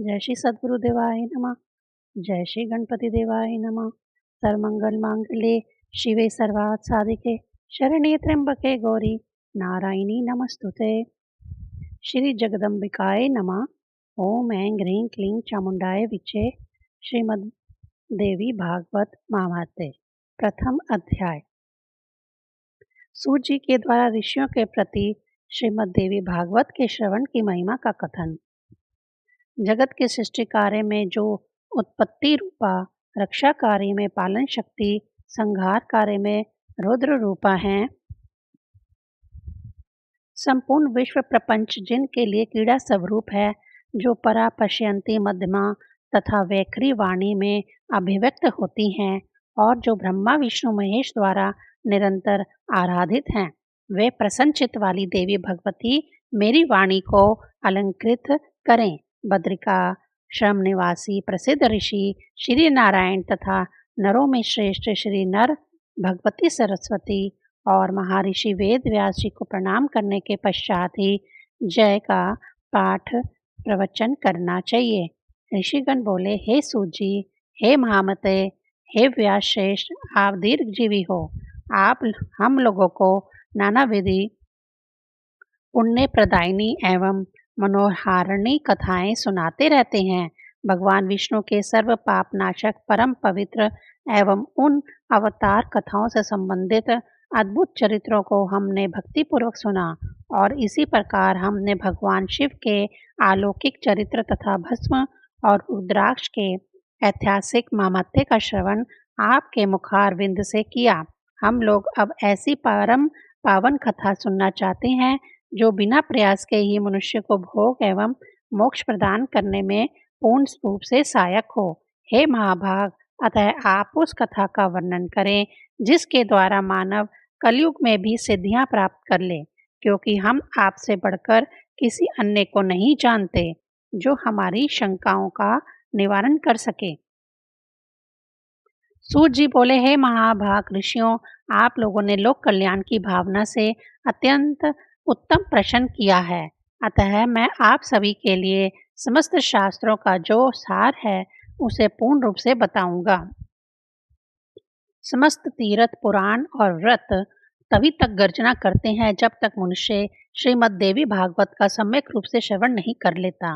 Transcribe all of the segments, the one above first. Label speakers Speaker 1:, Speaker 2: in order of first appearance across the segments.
Speaker 1: जय श्री सद्गुरुदेवाय नमः। जय श्री गणपति देवाय नमः। सर्वमंगल मांगल्ये शिवे सर्वार्थ साधिके शरण्ये त्र्यंबके गौरी नारायणी नमस्तुते। श्री जगदम्बिकाय नमः। ओम ऐं ह्रीं क्लीं चामुंडाय विचे। श्रीमद् देवी भागवत महावाक्य। प्रथम अध्याय। सूत जी के द्वारा ऋषियों के प्रति श्रीमद् देवी भागवत के श्रवण की महिमा का कथन। जगत के सृष्टि कार्य में जो उत्पत्ति रूपा, रक्षा कार्य में पालन शक्ति, संहार कार्य में रुद्र रूपा हैं, संपूर्ण विश्व प्रपंच जिनके लिए क्रीड़ा स्वरूप है, जो परा पश्यंती मध्यमा तथा वैखरी वाणी में अभिव्यक्त होती हैं और जो ब्रह्मा विष्णु महेश द्वारा निरंतर आराधित हैं, वे प्रसन्नचित वाली देवी भगवती मेरी वाणी को अलंकृत करें। बद्रिका श्रम निवासी प्रसिद्ध ऋषि श्री नारायण तथा नरों में श्रेष्ठ श्री नर भगवती सरस्वती और महर्षि वेद व्यास जी को प्रणाम करने के पश्चात ही जय का पाठ प्रवचन करना चाहिए। ऋषिगण बोले, हे सूत जी, हे महामते, हे व्यास श्रेष्ठ, आप दीर्घजीवी हो। आप हम लोगों को नाना विधि पुण्य प्रदायिनी एवं मनोहारिणी कथाएं सुनाते रहते हैं। भगवान विष्णु के सर्व पाप नाशक परम पवित्र एवं उन अवतार कथाओं से संबंधित अद्भुत चरित्रों को हमने भक्तिपूर्वक सुना और इसी प्रकार हमने भगवान शिव के अलौकिक चरित्र तथा भस्म और रुद्राक्ष के ऐतिहासिक माहात्म्य का श्रवण आपके मुखारविंद से किया। हम लोग अब ऐसी परम पावन कथा सुनना चाहते हैं जो बिना प्रयास के ही मनुष्य को भोग एवं मोक्ष प्रदान करने में पूर्ण रूप से सहायक हो। हे महाभाग, अतः आप उस कथा का वर्णन करें जिसके द्वारा मानव कलयुग में भी सिद्धियां प्राप्त कर ले, क्योंकि हम आपसे बढ़कर किसी अन्य को नहीं जानते जो हमारी शंकाओं का निवारण कर सके। सूत जी बोले, हे महाभाग ऋषियों, आप लोगों ने लोक कल्याण की भावना से अत्यंत उत्तम प्रश्न किया है, अतः मैं आप सभी के लिए समस्त शास्त्रों का जो सार है उसे पूर्ण रूप से बताऊंगा। समस्त तीर्थ पुराण और व्रत तभी तक गर्जना करते हैं जब तक मनुष्य श्रीमद् देवी भागवत का सम्यक रूप से श्रवण नहीं कर लेता।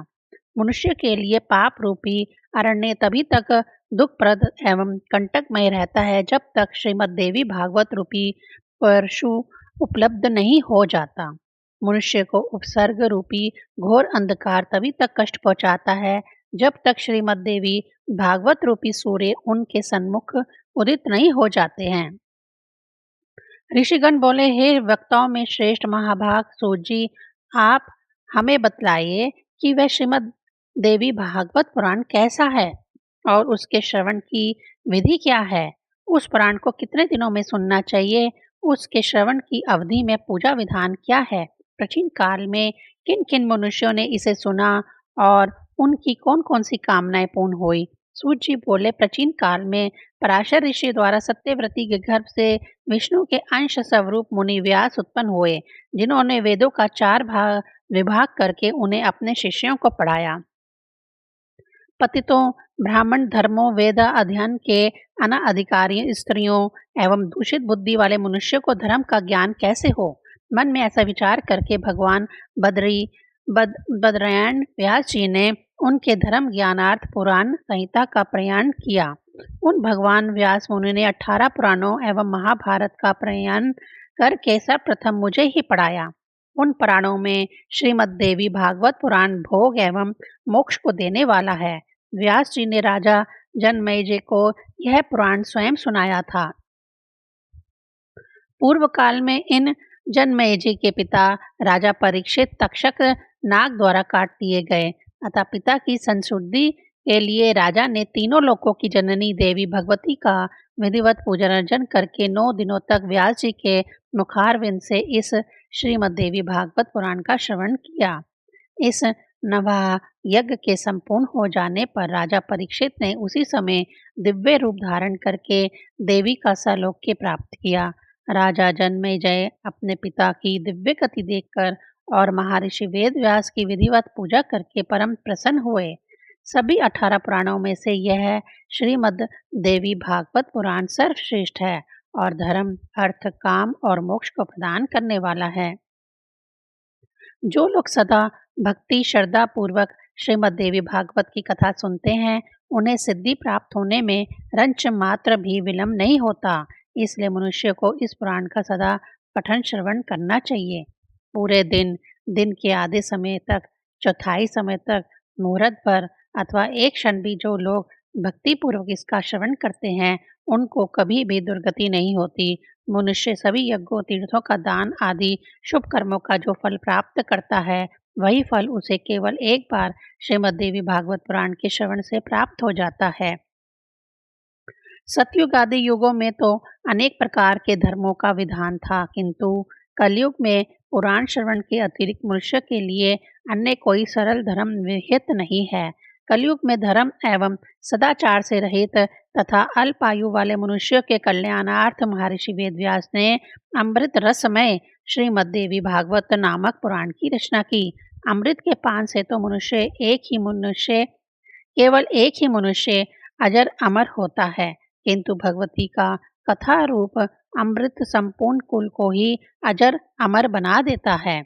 Speaker 1: मनुष्य के लिए पाप रूपी अरण्य तभी तक दुखप्रद एवं कंटकमय रहता है जब तक श्रीमद् देवी भागवत रूपी परशु उपलब्ध नहीं हो जाता। मनुष्य को उपसर्ग रूपी घोर अंधकार तभी तक कष्ट पहुंचाता है जब तक श्रीमद् देवी भागवत रूपी सूर्य उनके सन्मुख उदित नहीं हो जाते हैं। ऋषिगण बोले, हे वक्ताओं में श्रेष्ठ महाभाग सूत जी, आप हमें बतलाइए कि वह श्रीमद् देवी भागवत पुराण कैसा है और उसके श्रवण की विधि क्या है। उस पुराण को कितने दिनों में सुनना चाहिए, उसके श्रवण की अवधि में पूजा विधान क्या है, प्राचीन काल में किन किन मनुष्यों ने इसे सुना और उनकी कौन कौन सी कामनाएं पूर्ण हुई। सूत जी बोले, प्राचीन काल में पराशर ऋषि द्वारा सत्यव्रती के गर्भ से विष्णु के अंश स्वरूप मुनि व्यास उत्पन्न हुए, जिन्होंने वेदों का चार विभाग करके उन्हें अपने शिष्यों को पढ़ाया। पतितों, ब्राह्मण धर्मों, वेद अध्ययन के अनाधिकारी स्त्रियों एवं दूषित बुद्धि वाले मनुष्य को धर्म का ज्ञान कैसे हो। मन में ऐसा विचार करके भगवान बद्रयान व्यास जी ने उनके धर्म ज्ञानार्थ पुराण संहिता का प्रयाण किया। उन भगवान व्यास मुनि ने 18 पुराणों एवं महाभारत का प्रयाण करके सर्वप्रथम मुझे ही पढ़ाया। उन पुराणों में श्रीमद् देवी भागवत पुराण भोग एवं मोक्ष को देने वाला है। व्यास जी ने राजा जनमेजय को यह पुराण स्वयं सुनाया था। पूर्व काल में इन जनमेजय के पिता राजा परीक्षित तक्षक नाग द्वारा काट दिए गए, अतः पिता की संशुद्धि के लिए राजा ने तीनों लोकों की जननी देवी भगवती का विधिवत पूजन अर्चन करके 9 दिनों तक व्यास जी के मुखारविंद से इस श्रीमद् देवी भागवत पुराण का श्रवण किया। इस नवा यज्ञ के संपूर्ण हो जाने पर राजा परीक्षित ने उसी समय दिव्य रूप धारण करके देवी का सालोक्य प्राप्त किया। राजा जनमेजय अपने पिता की दिव्य गति देखकर और महर्षि वेद व्यास की विधिवत पूजा करके परम प्रसन्न हुए। सभी 18 पुराणों में से यह श्रीमद् देवी भागवत पुराण सर्वश्रेष्ठ है और धर्म, अर्थ, काम और मोक्ष को प्रदान करने वाला है। जो लोग सदा भक्ति श्रद्धा पूर्वक श्रीमद् देवी भागवत की कथा सुनते हैं, उन्हें सिद्धि प्राप्त होने में रंच मात्र भी विलंब नहीं होता। इसलिए मनुष्य को इस पुराण का सदा पठन श्रवण करना चाहिए। पूरे दिन के आधे समय तक, चौथाई समय तक, मुहूर्त पर अथवा एक क्षण भी जो लोग भक्ति पूर्वक इसका श्रवण करते हैं, उनको कभी भी दुर्गति नहीं होती। मनुष्य सभी यज्ञों, तीर्थों का दान आदि शुभ कर्मों का जो फल प्राप्त करता है, वही फल उसे केवल एक बार श्रीमद् देवी भागवत पुराण के श्रवण से प्राप्त हो जाता है। सतयुग आदि युगों में तो अनेक प्रकार के धर्मों का विधान था, किंतु कलयुग में पुराण श्रवण के अतिरिक्त मनुष्य के लिए अन्य कोई सरल धर्म विहित नहीं है। कलयुग में धर्म एवं सदाचार से रहित तथा अल्प आयु वाले मनुष्य के कल्याणार्थ महर्षि वेदव्यास ने अमृत रसमय श्रीमद् देवी भागवत नामक पुराण की रचना की। अमृत के पान से तो केवल एक ही मनुष्य अजर अमर होता है, किंतु भगवती का कथा रूप अमृत संपूर्ण कुल को ही अजर अमर बना देता है।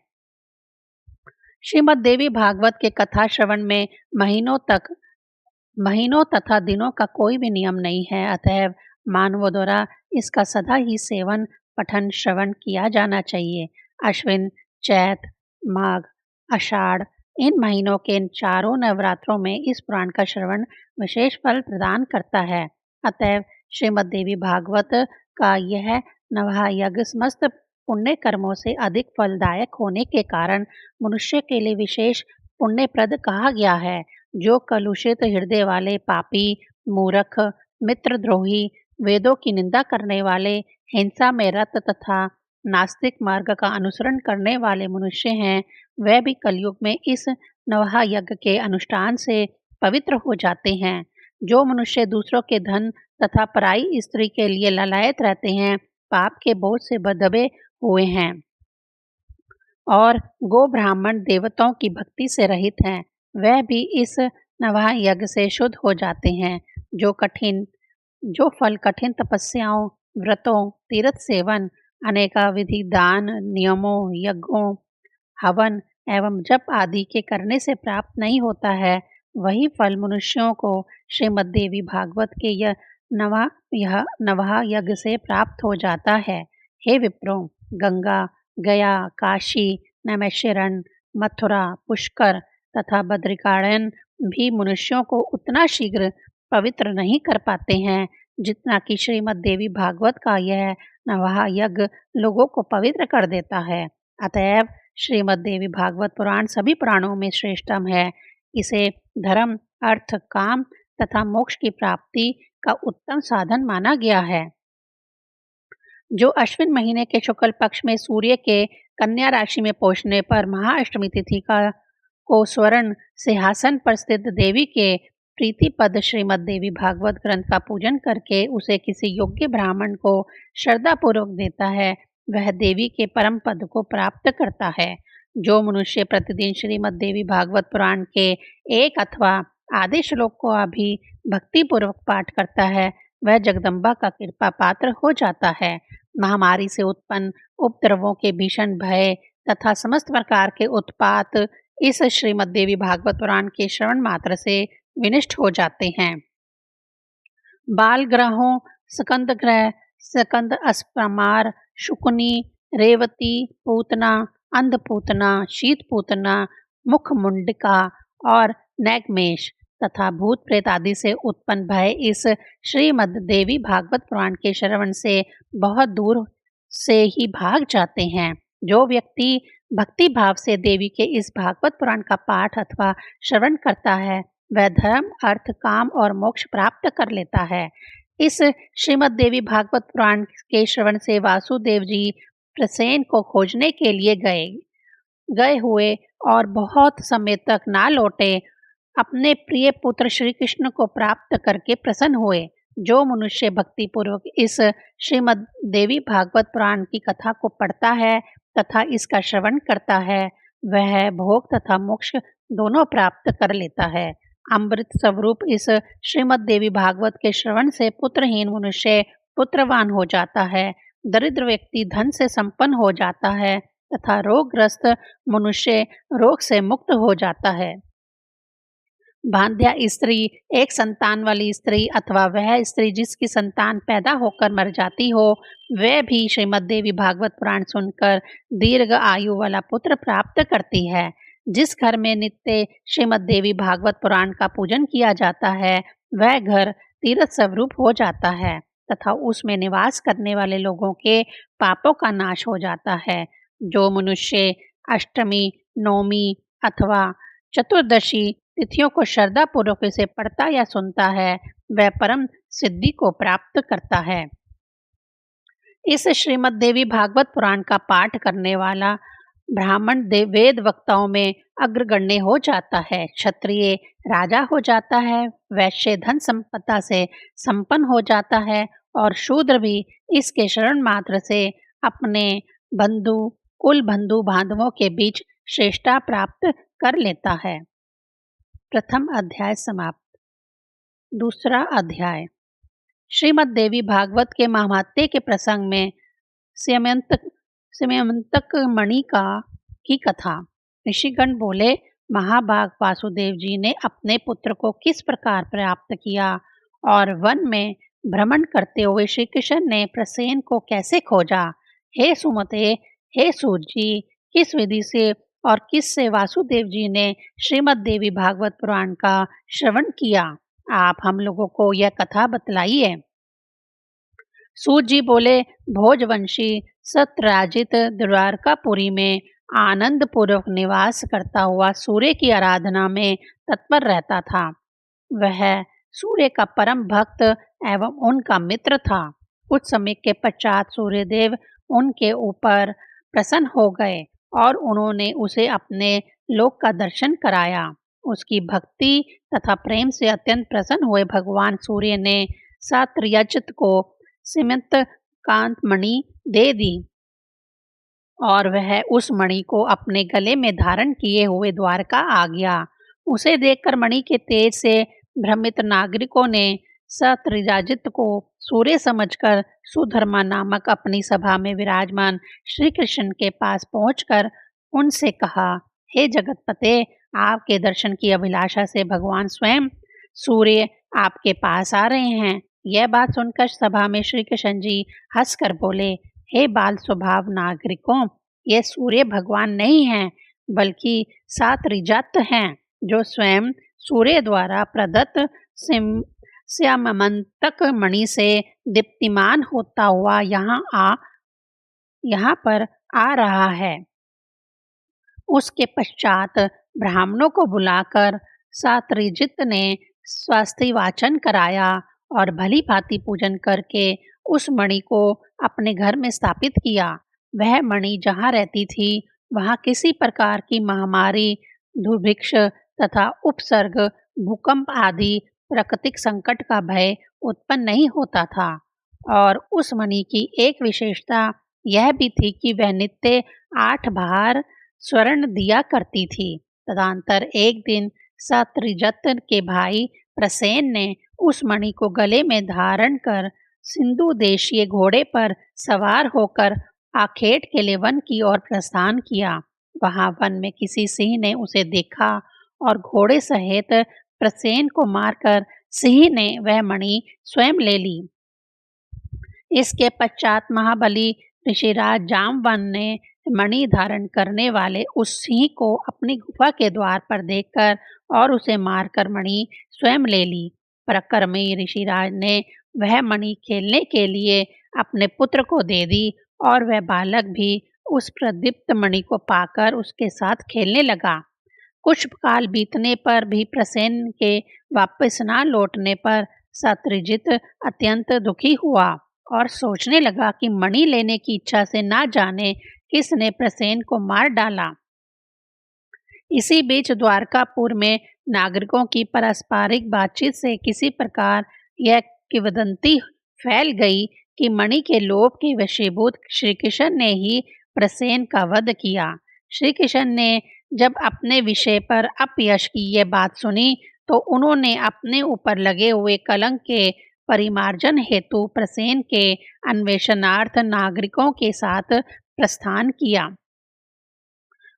Speaker 1: श्रीमद् देवी भागवत के कथा श्रवण में महीनों तथा दिनों का कोई भी नियम नहीं है। अतएव मानवों द्वारा इसका सदा ही सेवन, पठन, श्रवण किया जाना चाहिए। अश्विन, चैत, माघ, आषाढ़ इन महीनों के इन चारों नवरात्रों में इस पुराण का श्रवण विशेष फल प्रदान करता है। अतएव श्रीमद् देवी भागवत का यह नवयज्ञ समस्त पुण्य कर्मों से अधिक फलदायक होने के कारण मनुष्य के लिए विशेष पुण्यप्रद कहा गया है। जो कलुषित हृदय वाले पापी, मूर्ख, मित्रद्रोही, वेदों की निंदा करने वाले, हिंसा में रत तथा नास्तिक मार्ग का अनुसरण करने वाले मनुष्य हैं, वह भी कलयुग में इस नवयज्ञ के अनुष्ठान से पवित्र हो जाते हैं। जो मनुष्य दूसरों के धन तथा पराई स्त्री के लिए ललायत रहते हैं, पाप के बोझ से दबे हुए हैं और गो ब्राह्मण देवताओं की भक्ति से रहित हैं, वह भी इस नवयज्ञ से शुद्ध हो जाते हैं। जो फल कठिन तपस्याओं, व्रतों, तीर्थ सेवन, अनेकाविधि दान, नियमों, यज्ञों, हवन एवं जप आदि के करने से प्राप्त नहीं होता है, वही फल मनुष्यों को श्रीमद् देवी भागवत के यह नवयज्ञ से प्राप्त हो जाता है। हे विप्रों, गंगा, गया, काशी, नैमिषारण्य, मथुरा, पुष्कर तथा बद्रिकाश्रम भी मनुष्यों को उतना शीघ्र पवित्र नहीं कर पाते हैं, जितना कि श्रीमद् देवी भागवत का यह नवयज्ञ लोगों को पवित्र कर देता है। अतएव श्रीमद् देवी भागवत पुराण सभी पुराणों में श्रेष्ठतम है। इसे धर्म, अर्थ, काम तथा मोक्ष की प्राप्ति का उत्तम साधन माना गया है। जो अश्विन महीने के शुक्ल पक्ष में सूर्य के कन्या राशि में पहुंचने पर महाअष्टमी तिथि को स्वर्ण सिंहासन पर स्थित देवी के प्रीति पद श्रीमद् देवी भागवत ग्रंथ का पूजन करके उसे किसी योग्य ब्राह्मण को श्रद्धा पूर्वक देता है, वह देवी के परम पद को प्राप्त करता है। जो मनुष्य प्रतिदिन श्रीमद् देवी भागवत पुराण के एक अथवा आधे श्लोक को अभी भक्ति पूर्वक पाठ करता है, वह जगदम्बा का कृपा पात्र हो जाता है। महामारी से उत्पन्न उपद्रवों के भीषण भय तथा समस्त प्रकार के उत्पात इस श्रीमद् देवी भागवत पुराण के श्रवण मात्र से विनष्ट हो जाते हैं। बाल ग्रहों, स्कंद ग्रह, स्कंद अस्प्रमार, शुकनी, रेवती पूतना, अंधपूतना, शीत पूतना, मुख मुंडिका और नैगमेश तथा भूत प्रेत आदि से उत्पन्न भय इस श्रीमद् देवी भागवत पुराण के श्रवण से बहुत दूर से ही भाग जाते हैं। जो व्यक्ति भक्ति भाव से देवी के इस भागवत पुराण का पाठ अथवा श्रवण करता है, वह धर्म, अर्थ, काम और मोक्ष प्राप्त कर लेता है। इस श्रीमद् देवी भागवत पुराण के श्रवण से वासुदेव जी प्रसेन को खोजने के लिए गए हुए और बहुत समय तक ना लौटे, अपने प्रिय पुत्र श्री कृष्ण को प्राप्त करके प्रसन्न हुए। जो मनुष्य भक्ति पूर्वक इस श्रीमद् देवी भागवत पुराण की कथा को पढ़ता है तथा इसका श्रवण करता है, वह भोग तथा मोक्ष दोनों प्राप्त कर लेता है। अमृत स्वरूप इस श्रीमद् देवी भागवत के श्रवण से पुत्रहीन मनुष्य पुत्रवान हो जाता है, दरिद्र व्यक्ति धन से संपन्न हो जाता है तथा रोगग्रस्त मनुष्य रोग से मुक्त हो जाता है। बांध्या स्त्री एक संतान वाली स्त्री अथवा वह स्त्री जिसकी संतान पैदा होकर मर जाती हो, वह भी श्रीमद् देवी भागवत पुराण सुनकर दीर्घ आयु वाला पुत्र प्राप्त करती है। जिस घर में नित्य श्रीमद् देवी भागवत पुराण का पूजन किया जाता है, वह घर तीर्थ स्वरूप हो जाता है तथा उसमें निवास करने वाले लोगों के पापों का नाश हो जाता है। जो मनुष्य अष्टमी, नौमी अथवा चतुर्दशी तिथियों को श्रद्धापूर्वक इसे पढ़ता या सुनता है, वह परम सिद्धि को प्राप्त करता है। इस श्रीमद् देवी भागवत पुराण का पाठ करने वाला ब्राह्मण वेद वक्ताओं में अग्रगण्य हो जाता है, क्षत्रिय राजा हो जाता है, वैश्य धन संपदा से संपन्न हो जाता है और शूद्र भी इसके शरण मात्र से अपने कुल बंधु बांधवों के बीच श्रेष्ठता प्राप्त कर लेता है। प्रथम अध्याय समाप्त। दूसरा अध्याय श्रीमद् देवी भागवत के महात्म्य के प्रसंग में समयंतक मणि की कथा। ऋषिगण बोले, महाभाग वासुदेव जी ने अपने पुत्र को किस प्रकार प्राप्त किया और वन में भ्रमण करते हुए श्री कृष्ण ने प्रसेन को कैसे खोजा। हे सुमते, हे सूत जी, किस विधि से और किससे वासुदेव जी ने श्रीमद् देवी भागवत पुराण का श्रवण किया, आप हम लोगों को यह कथा बतलाइए। सूत जी बोले, भोजवंशी सत्यराजित द्वारकापुरी में आनंद पूर्वक निवास करता हुआ सूर्य की आराधना में तत्पर रहता था। वह सूर्य का परम भक्त एवं उनका मित्र था। कुछ समय के पश्चात सूर्यदेव उनके ऊपर प्रसन्न हो गए और उन्होंने उसे अपने लोक का दर्शन कराया। उसकी भक्ति तथा प्रेम से अत्यंत प्रसन्न हुए भगवान सूर्य ने सत्यरजत को सीमित कांत मणि दे दी और वह उस मणि को अपने गले में धारण किए हुए द्वारका आ गया। उसे देखकर मणि के तेज से भ्रमित नागरिकों ने सत्यरजत को सूर्य समझकर सुधर्मा नामक अपनी सभा में विराजमान श्री कृष्ण के पास पहुंचकर उनसे कहा, हे जगतपते, आपके दर्शन की अभिलाषा से भगवान स्वयं सूर्य आपके पास आ रहे हैं। यह बात सुनकर सभा में श्री कृष्ण जी हंसकर बोले, हे बाल स्वभाव नागरिकों, ये सूर्य भगवान नहीं हैं बल्कि सत्यरजत हैं, जो स्वयं सूर्य द्वारा प्रदत्त श्यामंतक मणि से दीप्तिमान होता हुआ यहाँ पर आ रहा है। उसके पश्चात ब्राह्मणों को बुलाकर सत्यरजत ने स्वास्थ्य वाचन कराया और भली भांति पूजन करके उस मणि को अपने घर में स्थापित किया। वह मणि जहाँ रहती थी वहाँ किसी प्रकार की महामारी, दुर्भिक्ष तथा उपसर्ग, भूकंप आदि प्राकृतिक संकट का भय उत्पन्न नहीं होता था। और उस मणि की एक विशेषता यह भी थी कि वह नित्य 8 बार स्वर्ण दिया करती थी। तदंतर एक दिन सत्यरजत के भाई प्रसेन ने उस मणि को गले में धारण कर सिंधु देशीय घोड़े पर सवार होकर आखेट के लिए वन की ओर प्रस्थान किया। वहां वन में किसी सिंह ने उसे देखा और घोड़े सहित प्रसेन को मारकर सिंह ने वह मणि स्वयं ले ली। इसके पश्चात महाबली ऋषिराज जामवन ने मणि धारण करने वाले उस सिंह को अपनी गुफा के द्वार पर देखकर और उसे मारकर मणि स्वयं ले ली। पराक्रमी ऋषिराज ने वह मणि खेलने के लिए अपने पुत्र को दे दी और वह बालक भी उस प्रदीप्त मणि को पाकर उसके साथ खेलने लगा। कुछ काल बीतने पर भी प्रसेन के वापस न लौटने पर सत्यरजत अत्यंत दुखी हुआ और सोचने लगा कि मणि लेने की इच्छा से ना जाने किसने प्रसेन को मार डाला। इसी बीच द्वारकापुर में नागरिकों की पारस्परिक बातचीत से किसी प्रकार यह किंवदंती फैल गई कि मणि के लोभ के वशीभूत श्री कृष्ण ने ही प्रसेन का वध किया। श्री कृष्ण ने जब अपने विषय पर अपयश की यह बात सुनी तो उन्होंने अपने ऊपर लगे हुए कलंक के परिमार्जन हेतु प्रसेन के अन्वेषणार्थ नागरिकों के साथ प्रस्थान किया।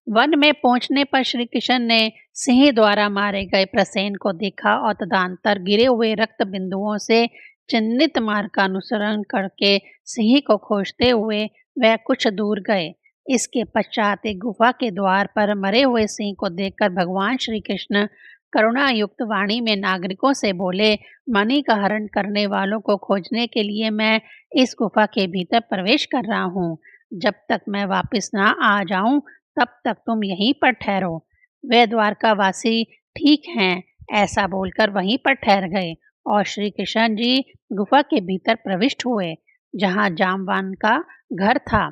Speaker 1: वन में पहुंचने पर श्री कृष्ण ने सिंह द्वारा मारे गए प्रसेन को देखा और तदंतर गिरे हुए रक्त बिंदुओं से चिन्हित मार्ग का अनुसरण करके सिंह को खोजते हुए वह कुछ दूर गए। इसके पश्चात एक गुफा के द्वार पर मरे हुए सिंह को देखकर भगवान श्री कृष्ण करुणा युक्त वाणी में नागरिकों से बोले, मणि का हरण करने वालों को खोजने के लिए मैं इस गुफा के भीतर प्रवेश कर रहा हूँ। जब तक मैं वापस ना आ जाऊं तब तक तुम यहीं पर ठहरो। वे द्वारकावासी ठीक हैं, ऐसा बोलकर वहीं पर ठहर गए और श्री कृष्ण जी गुफा के भीतर प्रविष्ट हुए, जहां जामवान का घर था।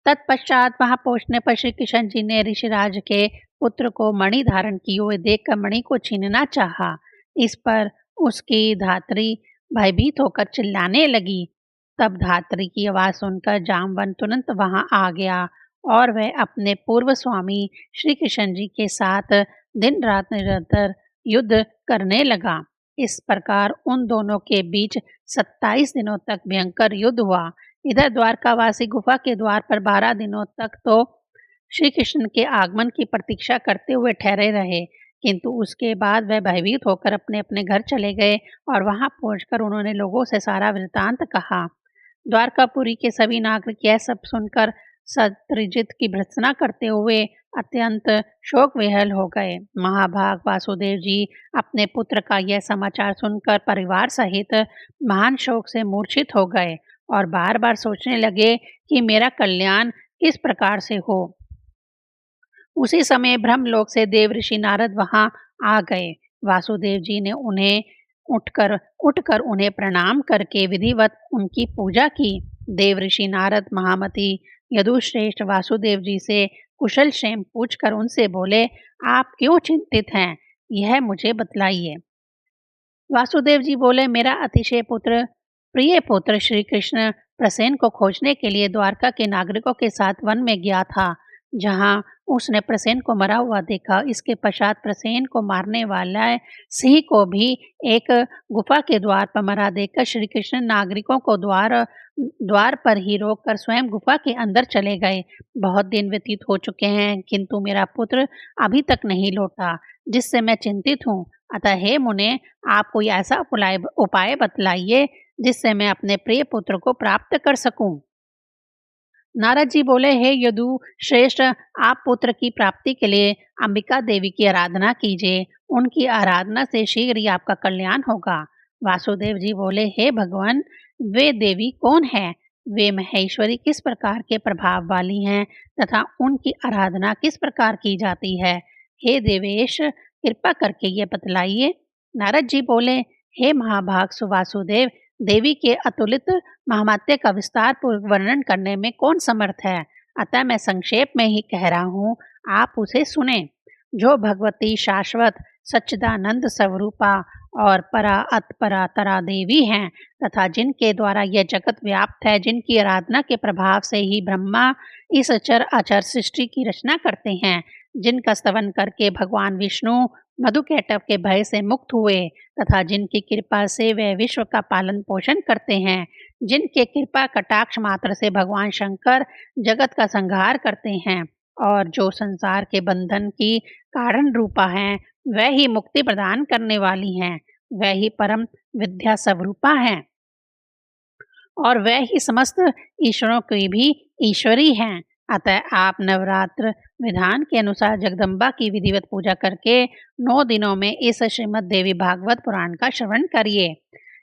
Speaker 1: तत्पश्चात वहां पहुंचने पर श्री कृष्ण जी ने ऋषिराज के पुत्र को मणि धारण किए हुए देखकर मणि को छीनना चाहा। इस पर उसकी धात्री भयभीत होकर चिल्लाने लगी। तब धात्री की आवाज सुनकर जामवन तुरंत वहां आ गया और वह अपने पूर्व स्वामी श्री कृष्ण जी के साथ दिन रात निरंतर युद्ध करने लगा। इस प्रकार उन दोनों के बीच 27 दिनों तक भयंकर युद्ध हुआ। इधर द्वारकावासी गुफा के द्वार पर 12 दिनों तक तो श्री कृष्ण के आगमन की प्रतीक्षा करते हुए ठहरे रहे, किंतु उसके बाद वह भयभीत होकर अपने अपने घर चले गए और वहां पहुंचकर उन्होंने लोगों से सारा वृत्तांत कहा। द्वारकापुरी के सभी नागरिक यह सब सुनकर शत्रुजित की भर्त्सना करते हुए अत्यंत शोक विहल हो गए। महाभाग वासुदेव जी अपने पुत्र का यह समाचार सुनकर परिवार सहित महान शोक से मूर्छित हो गए और बार बार सोचने लगे कि मेरा कल्याण किस प्रकार से हो। उसी समय ब्रह्मलोक से देव ऋषि नारद वहां आ गए। वासुदेव जी ने उन्हें उठकर उन्हें प्रणाम करके विधिवत उनकी पूजा की। देव ऋषि नारद महामती यदुश्रेष्ठ वासुदेव जी से कुशल क्षेम पूछकर उनसे बोले, आप क्यों चिंतित हैं, यह मुझे बतलाइए। वासुदेव जी बोले, मेरा अतिशय प्रिय पुत्र श्री कृष्ण प्रसेन को खोजने के लिए द्वारका के नागरिकों के साथ वन में गया था, जहां उसने प्रसेन को मरा हुआ देखा। इसके पश्चात प्रसेन को मारने वाला सिंह को भी एक गुफा के द्वार पर मरा देखकर श्री कृष्ण नागरिकों को द्वार पर ही रोककर स्वयं गुफा के अंदर चले गए। बहुत दिन व्यतीत हो चुके हैं, किंतु मेरा पुत्र अभी तक नहीं लौटा, जिससे मैं चिंतित हूँ। अतः हे मुने, आप कोई ऐसा उपाय बतलाइए जिससे मैं अपने प्रिय पुत्र को प्राप्त कर सकूं। नारद जी बोले, हे यदु श्रेष्ठ, आप पुत्र की प्राप्ति के लिए अंबिका देवी की आराधना कीजिए। उनकी आराधना से शीघ्र ही आपका कल्याण होगा। वासुदेव जी बोले, हे भगवान, वे देवी कौन है? वे महेश्वरी किस प्रकार के प्रभाव वाली हैं तथा उनकी आराधना किस प्रकार की जाती है? हे देवेश, कृपा करके ये बतलाइए। नारद जी बोले, हे महाभाग सुवासुदेव, देवी के अतुलित महात्म्य का विस्तार पूर्वक वर्णन करने में कौन समर्थ है? अतः मैं संक्षेप में ही कह रहा हूँ, आप उसे सुने। जो भगवती शाश्वत सच्चिदानंद स्वरूपा और परा अतपरा तरा देवी हैं तथा जिनके द्वारा यह जगत व्याप्त है, जिनकी आराधना के प्रभाव से ही ब्रह्मा इस अचर अचर सृष्टि की रचना करते हैं, जिनका स्तवन करके भगवान विष्णु मधुकैटव के भय से मुक्त हुए तथा जिनकी कृपा से वे विश्व का पालन पोषण करते हैं, जिनके कृपा कटाक्ष मात्र से भगवान शंकर जगत का संहार करते हैं और जो संसार के बंधन की कारण रूपा हैं, वह ही मुक्ति प्रदान करने वाली हैं, वह ही परम विद्या स्वरूपा हैं और वह ही समस्त ईश्वरों की भी ईश्वरी हैं। अतः आप नवरात्र विधान के अनुसार जगदम्बा की विधिवत पूजा करके 9 दिनों में इस श्रीमद् देवी भागवत पुराण का श्रवण करिए,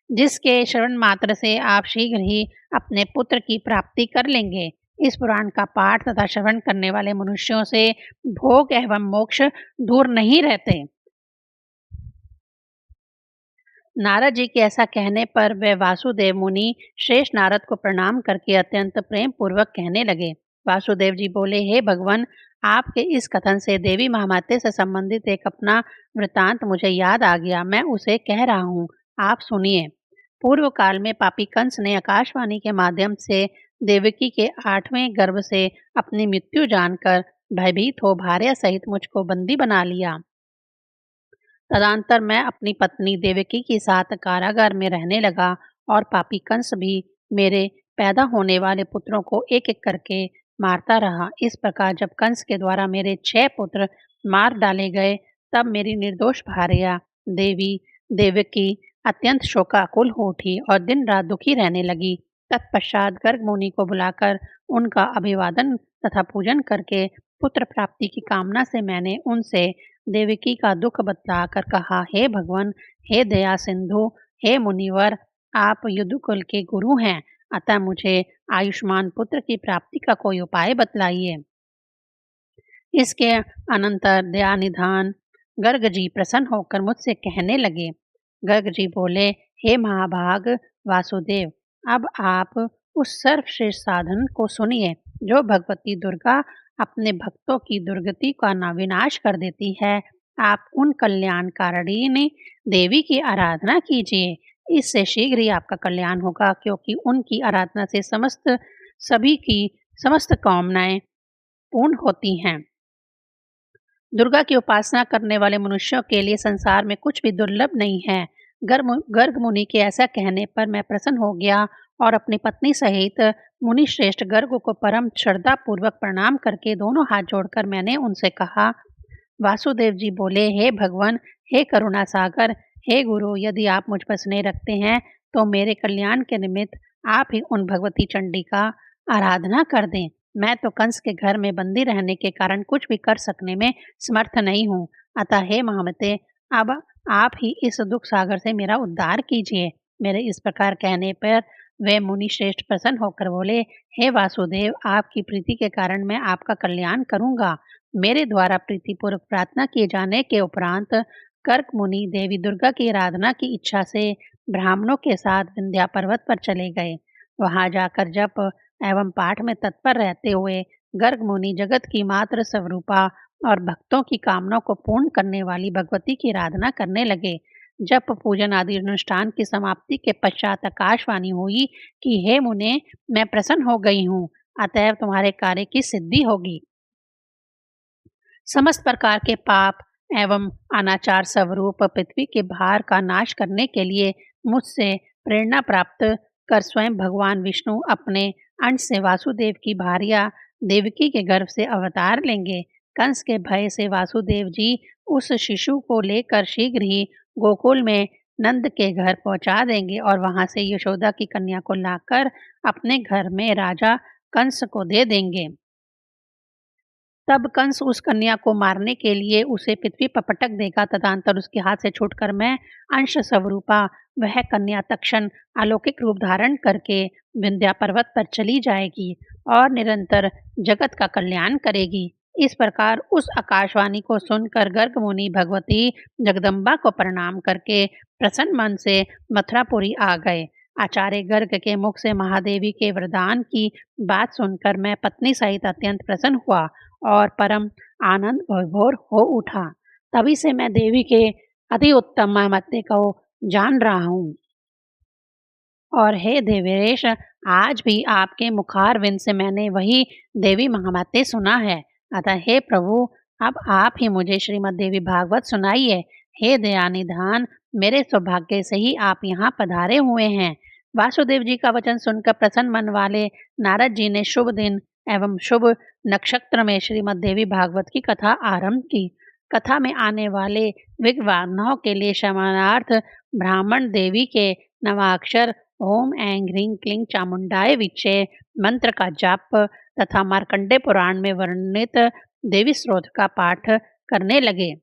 Speaker 1: जिसके श्रवण मात्र से आप शीघ्र ही अपने पुत्र की प्राप्ति कर लेंगे। इस पुराण का पाठ तथा श्रवण करने वाले मनुष्यों से भोग एवं मोक्ष दूर नहीं रहते। नारद जी के ऐसा कहने पर वह वासुदेव मुनि श्रेष्ठ नारद को प्रणाम करके अत्यंत प्रेम पूर्वक कहने लगे। वासुदेव जी बोले, हे भगवान, आपके इस कथन से देवी महात्म्य से संबंधित एक अपना वृतांत मुझे याद आ गया। मैं उसे कह रहा हूँ, आप सुनिए। पूर्व काल में पापी कंस ने आकाशवाणी के माध्यम से देवकी के 8वें गर्भ से अपनी मृत्यु जानकर भयभीत हो भार्या सहित मुझको बंदी बना लिया। तदनंतर मैं अपनी पत्नी देवकी के साथ कारागार में रहने लगा और पापी कंस भी मेरे पैदा होने वाले पुत्रों को एक-एक करके मारता रहा। इस प्रकार जब कंस के द्वारा मेरे 6 पुत्र मार डाले गए, तब मेरी निर्दोष भार्या देवी देवकी अत्यंत शोकाकुल हो उठी और दिन-रात दुखी रहने लगी। तत्पश्चात गर्ग मुनि को बुलाकर उनका अभिवादन तथा पूजन करके पुत्र प्राप्ति की कामना से मैंने उनसे देवकी का दुख बतलाकर कहा, हे भगवान, हे दया सिंधु, हे मुनिवर, आप युद्धकुल के गुरु हैं, अतः मुझे आयुष्मान पुत्र की प्राप्ति का कोई उपाय बतलाइए। इसके अनंतर दयानिधान गर्ग जी प्रसन्न होकर मुझसे कहने लगे। गर्ग जी बोले, हे महाभाग वासुदेव, अब आप उस सर्वश्रेष्ठ साधन को सुनिए जो भगवती दुर्गा अपने भक्तों की दुर्गति का विनाश कर देती है। आप उन कल्याणकारिणी देवी की आराधना कीजिए, इससे शीघ्र ही आपका कल्याण होगा, क्योंकि उनकी आराधना से सभी की समस्त कामनाएं पूर्ण होती हैं। दुर्गा की उपासना करने वाले मनुष्यों के लिए संसार में कुछ भी दुर्लभ नहीं है। गर्ग मुनि के ऐसा कहने पर मैं प्रसन्न हो गया और अपनी पत्नी सहित मुनि श्रेष्ठ गर्ग को परम श्रद्धा पूर्वक प्रणाम करके दोनों हाथ जोड़कर मैंने उनसे कहा। वासुदेव जी बोले, हे भगवान, हे करुणा सागर, हे गुरु, यदि आप मुझ पर स्नेह रखते हैं तो मेरे कल्याण के निमित्त आप ही उन भगवती चंडी का आराधना कर दें। मैं तो कंस के घर में बंदी रहने के कारण कुछ भी कर सकने में समर्थ नहीं हूँ, अतः हे महामते, अब आप ही इस दुख सागर से मेरा उद्धार कीजिए। मेरे इस प्रकार कहने पर वे मुनि श्रेष्ठ प्रसन्न होकर बोले, हे वासुदेव, आपकी प्रीति के कारण मैं आपका कल्याण करूँगा। मेरे द्वारा प्रीतिपूर्वक प्रार्थना किए जाने के उपरांत कर्क मुनि देवी दुर्गा की आराधना की इच्छा से ब्राह्मणों के साथ विंध्या पर्वत पर चले गए। वहां जाकर जप एवं पाठ में तत्पर रहते हुए गर्ग मुनि जगत की मात्र स्वरूपा और भक्तों की कामनाओं को पूर्ण करने वाली भगवती की आराधना करने लगे। जप पूजन आदि अनुष्ठान की समाप्ति के पश्चात आकाशवाणी हुई कि हे मुने, मैं प्रसन्न हो गई हूँ, अतएव तुम्हारे कार्य की सिद्धि होगी। समस्त प्रकार के पाप एवं अनाचार स्वरूप पृथ्वी के भार का नाश करने के लिए मुझसे प्रेरणा प्राप्त कर स्वयं भगवान विष्णु अपने अंश से वासुदेव की भार्या देवकी के गर्भ से अवतार लेंगे। कंस के भय से वासुदेव जी उस शिशु को लेकर शीघ्र ही गोकुल में नंद के घर पहुंचा देंगे और वहां से यशोदा की कन्या को लाकर अपने घर में राजा कंस को दे देंगे। तब कंस उस कन्या को मारने के लिए उसे पृथ्वी पर पटक देगा, तदनंतर उसके हाथ से छूटकर मैं अंश स्वरूपा वह कन्या तक्षण अलौकिक रूप धारण करके विंध्या पर्वत पर चली जाएगी और निरंतर जगत का कल्याण करेगी। इस प्रकार उस आकाशवाणी को सुनकर गर्ग मुनि भगवती जगदम्बा को प्रणाम करके प्रसन्न मन से मथुरापुरी आ गए। आचार्य गर्ग के मुख से महादेवी के वरदान की बात सुनकर मैं पत्नी सहित अत्यंत प्रसन्न हुआ और परम आनंद विभोर हो उठा। तभी से मैं देवी के अति उत्तम महत्व को जान रहा हूँ। और हे देवेश, आज भी आपके मुखारविंद से मैंने वही देवी महात्म्य सुना है। अतः हे प्रभु, अब आप ही मुझे श्रीमद् देवी भागवत सुनाइए। हे दयानिधान, मेरे सौभाग्य से ही आप यहाँ पधारे हुए हैं। वासुदेव जी का वचन सुनकर प्रसन्न मन वाले नारद जी ने शुभ दिन एवं शुभ नक्षत्र में श्रीमद् देवी भागवत की कथा आरंभ की। कथा में आने वाले विघ्नाओं के लिए क्षमानार्थ ब्राह्मण देवी के नवाक्षर ओम ऐं ह्रीं क्लीं चामुंडाय विच्चे मंत्र का जाप तथा मार्कंडे पुराण में वर्णित देवी स्रोत का पाठ करने लगे।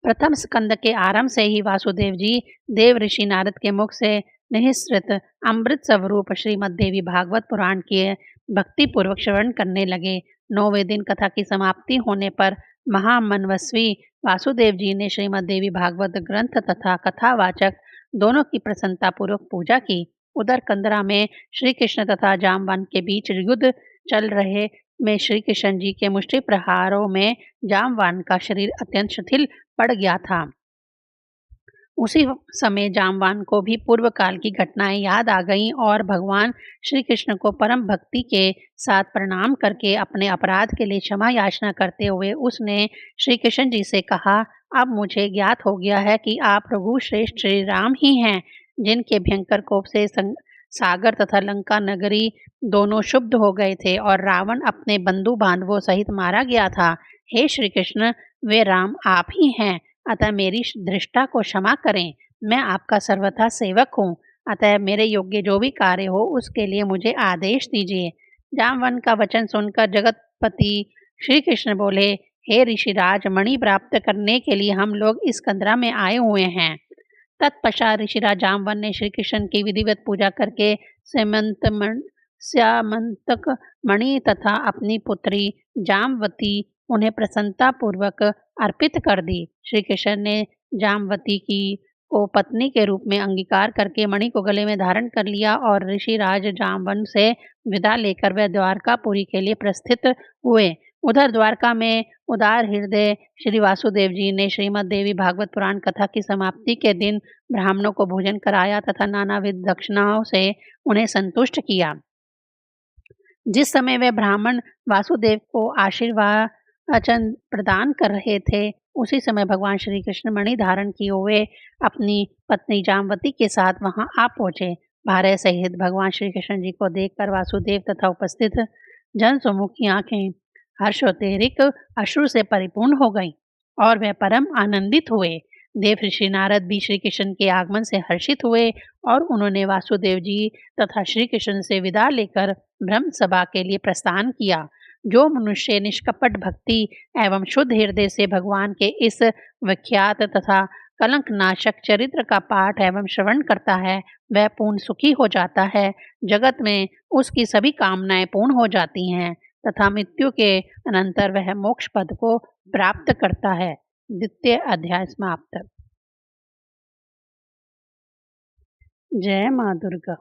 Speaker 1: प्रथम स्कंद के आरंभ से ही वासुदेव जी देव ऋषि नारद के मुख से निःसृत अमृत स्वरूप श्रीमद् देवी भागवत पुराण के भक्ति पूर्वक श्रवण करने लगे। 9वें दिन कथा की समाप्ति होने पर महामनस्वी वासुदेव जी ने श्रीमद् देवी भागवत ग्रंथ तथा कथावाचक दोनों की प्रसन्नता पूर्वक पूजा की। उधर कंदरा में श्री कृष्ण तथा जामवान के बीच युद्ध चल रहे में श्री कृष्ण जी के मुष्टि प्रहारों में जामवान का शरीर अत्यंत शिथिल पड़ गया था। उसी समय जामवान को भी पूर्व काल की घटनाएं याद आ गईं और भगवान श्री कृष्ण को परम भक्ति के साथ प्रणाम करके अपने अपराध के लिए क्षमा याचना करते हुए उसने श्री कृष्ण जी से कहा, अब मुझे ज्ञात हो गया है कि आप प्रभु श्रेष्ठ श्री राम ही हैं, जिनके भयंकर कोप से सागर तथा लंका नगरी दोनों शुद्ध हो गए थे और रावण अपने बंधु बांधवों सहित मारा गया था। हे श्री कृष्ण, वे राम आप ही हैं, अतः मेरी दृष्टा को क्षमा करें। मैं आपका सर्वथा सेवक हूँ, अतः मेरे योग्य जो भी कार्य हो उसके लिए मुझे आदेश दीजिए। जामवन का वचन सुनकर जगतपति श्री कृष्ण बोले, हे ऋषिराज, मणि प्राप्त करने के लिए हम लोग इस कंदरा में आए हुए हैं। तत्पश्चात ऋषिराज जामवन ने श्री कृष्ण की विधिवत पूजा करके स्यामंतक मणि तथा अपनी पुत्री जामवती उन्हें प्रसन्नता पूर्वक अर्पित कर दी। श्री कृष्ण ने जामवती की को पत्नी के रूप में अंगीकार करके मणि को गले में धारण कर लिया और ऋषिराज जामवन से विदा लेकर वह द्वारकापुरी के लिए प्रस्थित हुए। उधर द्वारका में उदार हृदय श्री वासुदेव जी ने श्रीमद् देवी भागवत पुराण कथा की समाप्ति के दिन ब्राह्मणों को भोजन कराया तथा नानाविध दक्षिणाओं से उन्हें संतुष्ट किया। जिस समय वे ब्राह्मण वासुदेव को आशीर्वाचन प्रदान कर रहे थे, उसी समय भगवान श्री कृष्ण मणि धारण किए हुए अपनी पत्नी जामवती के साथ वहां आ पहुंचे। भार्या सहित भगवान श्री कृष्ण जी को देखकर वासुदेव तथा उपस्थित जन समूह की आंखें हर्षोत्तेरिक अश्रु से परिपूर्ण हो गईं और वे परम आनंदित हुए। देव ऋषि नारद भी श्री कृष्ण के आगमन से हर्षित हुए और उन्होंने वासुदेव जी तथा श्री कृष्ण से विदा लेकर ब्रह्म सभा के लिए प्रस्थान किया। जो मनुष्य निष्कपट भक्ति एवं शुद्ध हृदय से भगवान के इस विख्यात तथा कलंक नाशक चरित्र का पाठ एवं श्रवण करता है, वह पूर्ण सुखी हो जाता है। जगत में उसकी सभी कामनाएं पूर्ण हो जाती हैं तथा मृत्यु के अनंतर वह मोक्ष पद को प्राप्त करता है। द्वितीय अध्याय समाप्त। जय माँ दुर्गा।